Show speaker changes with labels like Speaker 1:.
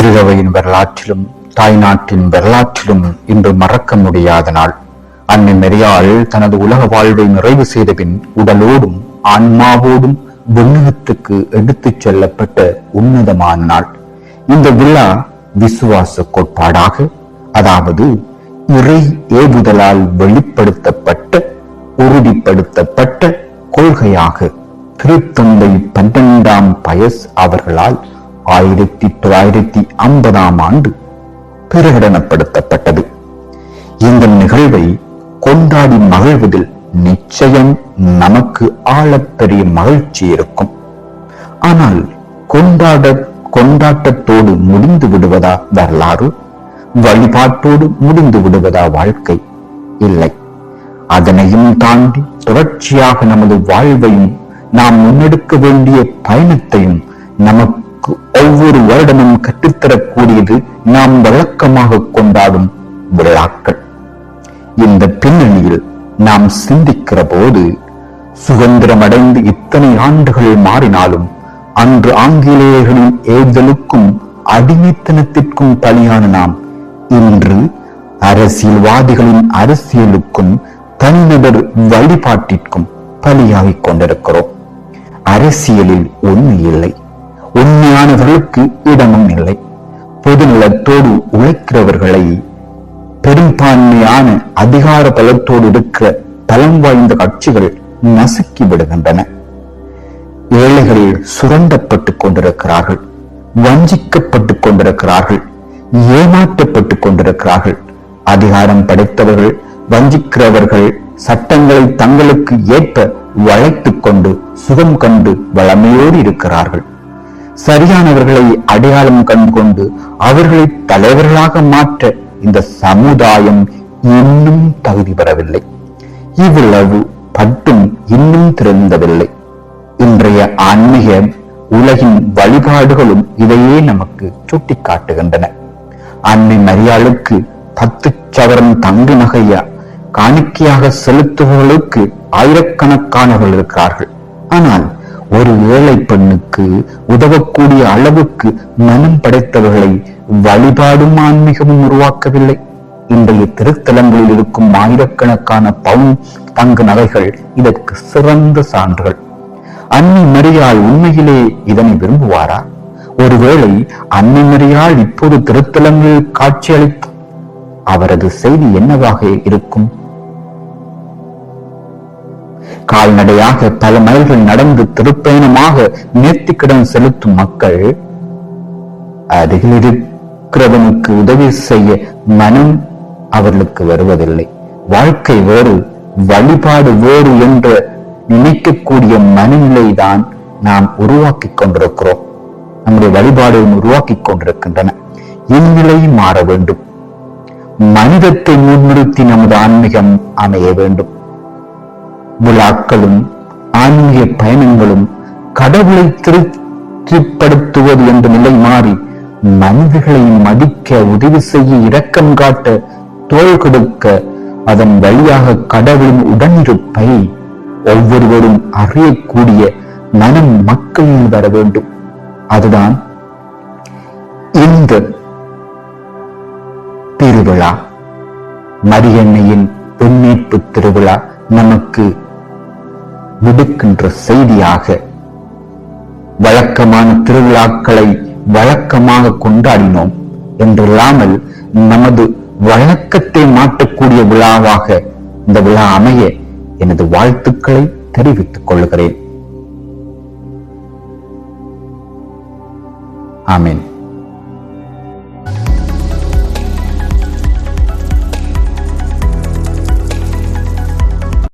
Speaker 1: திருகவையின் வரலாற்றிலும் தாய்நாட்டின் வரலாற்றிலும் இன்று மறக்க முடியாத நாள். அன்னை மரியாள் தனது உலக வாழ்வை நிறைவு செய்த பின் உடலோடும் ஆன்மாவோடும் விண்ணகத்துக்கு எடுத்துச் செல்லப்பட்ட உன்னதமான நாள். இந்த விழா விசுவாச கோட்பாடாக, அதாவது இறை ஏவுதலால் வெளிப்படுத்தப்பட்ட உறுதிப்படுத்தப்பட்ட கொள்கையாக திருத்தந்தை 12ஆம் பயஸ் அவர்களால் 1950ஆம் ஆண்டு பிரகடனப்படுத்தப்பட்டது. இந்த நிகழ்வை கொண்டாடி மகிழ்வதில் நிச்சயம் நமக்கு ஆழப்பெரிய மகிழ்ச்சி இருக்கும். ஆனால் கொண்டாட்டத்தோடு முடிந்து விடுவதா வரலாறு? வழிபாட்டோடு முடிந்து விடுவதா வாழ்க்கை? இல்லை. அதனையும் தாண்டி தொடர்ச்சியாக நமது வாழ்வையும் நாம் முன்னெடுக்க வேண்டிய பயணத்தையும் நமக்கு ஒவ்வொரு வருடமும் கற்றுத்தரக்கூடியது நாம் வழக்கமாக கொண்டாடும் விழாக்கள். இந்த பின்னணியில் நாம் சிந்திக்கிற போது, சுதந்திரமடைந்து இத்தனை ஆண்டுகள் மாறினாலும் அன்று ஆங்கிலேயர்களின் ஏவுதலுக்கும் அடிமைத்தனத்திற்கும் பலியான நாம் இன்று அரசியல்வாதிகளின் அரசியலுக்கும் தனிநபர் வழிபாட்டிற்கும் பலியாகிக் கொண்டிருக்கிறோம். அரசியலில் உண்மை இல்லை, உண்மையானவர்களுக்கு இடமும் இல்லை. பொதுநலத்தோடு உழைக்கிறவர்களை பெரும்பான்மையான அதிகார பலத்தோடு இருக்கிற பலம் வாய்ந்த கட்சிகள் நசுக்கி விடுகின்றன. ஏழைகளில் சுரண்டப்பட்டுக் கொண்டிருக்கிறார்கள், வஞ்சிக்கப்பட்டுக் கொண்டிருக்கிறார்கள், ஏமாற்றப்பட்டுக் கொண்டிருக்கிறார்கள். அதிகாரம் படைத்தவர்கள் வஞ்சிக்கிறவர்கள் சட்டங்களை தங்களுக்கு ஏற்ப வளைத்துக் கொண்டு சுகம் கண்டு வளமையோடு இருக்கிறார்கள். சரியானவர்களை அடையாளம் கண்டு கொண்டு அவர்களை தலைவர்களாக மாற்ற இந்த சமுதாயம் இன்னும் தகுதி பெறவில்லை. இவ்வளவு பட்டும் இன்னும் திறந்தவில்லை. இன்றைய ஆன்மீக உலகின் வழிபாடுகளும் இதையே நமக்கு சுட்டிக்காட்டுகின்றன. அன்னை மரியாளுக்கு 10 சவரன் தங்க நகைய காணிக்கையாக செலுத்துவர்களுக்கு ஆயிரக்கணக்கானவர்கள் இருக்கிறார்கள். ஆனால் ஒரு ஏழை பெண்ணுக்கு உதவக்கூடிய அளவுக்கு மனம் படைத்தவர்களை வழிபாடும் ஆன்மீகமும் உருவாக்கவில்லை. இன்றைய திருத்தலங்களில் இருக்கும் ஆயிரக்கணக்கான பவுன் தங்க நகைகள் இதற்கு சிறந்த சான்றுகள். அன்னை மரியாள் உண்மையிலே இதனை விரும்புவாரா? ஒருவேளை அன்னை மரியாள் இப்போது திருத்தலங்களில் காட்சியளித்து அவரது செய்தி என்னவாக இருக்கும்? கால்நடையாக பல மைல்கள் நடந்து திருப்பயணமாக நேர்த்திக்கடன் செலுத்தும் மக்கள் அருகில் இருக்கிறவனுக்கு உதவி செய்ய மனம் அவர்களுக்கு வருவதில்லை. வாழ்க்கை வேறு, வழிபாடு வேறு என்ற நினைக்கக்கூடிய மனநிலைதான் நாம் உருவாக்கி கொண்டிருக்கிறோம். நம்முடைய வழிபாடுகள் உருவாக்கி கொண்டிருக்கின்றன. இந்நிலை மாற வேண்டும். மனிதத்தை முன்னிறுத்தி நமது ஆன்மீகம் அமைய வேண்டும். விழாக்களும் ஆன்மீக பயணங்களும் கடவுளை திருப்திப்படுத்துவது என்ற நிலை மாறி மனிதர்களை மதிக்க, உதவி செய்ய, இரக்கம் காட்ட, தோள் கொடுக்க, அதன் வழியாக கடவுளின் உடனிருப்பை ஒவ்வொருவரும் அறியக்கூடிய மனம் மக்களில் வர வேண்டும். அதுதான் இந்த திருவிழா, மரியன்னையின் பெண்ணீட்பு திருவிழா நமக்கு விடுக்கின்ற செய்தியாக. வழக்கமான திருவிழாக்களை வழக்கமாக கொண்டாடினோம் என்றில்லாமல் நமது வழக்கத்தை மாற்றக்கூடிய விழாவாக இந்த விழா அமைய எனது வாழ்த்துக்களை தெரிவித்துக் கொள்கிறேன். ஆமீன்.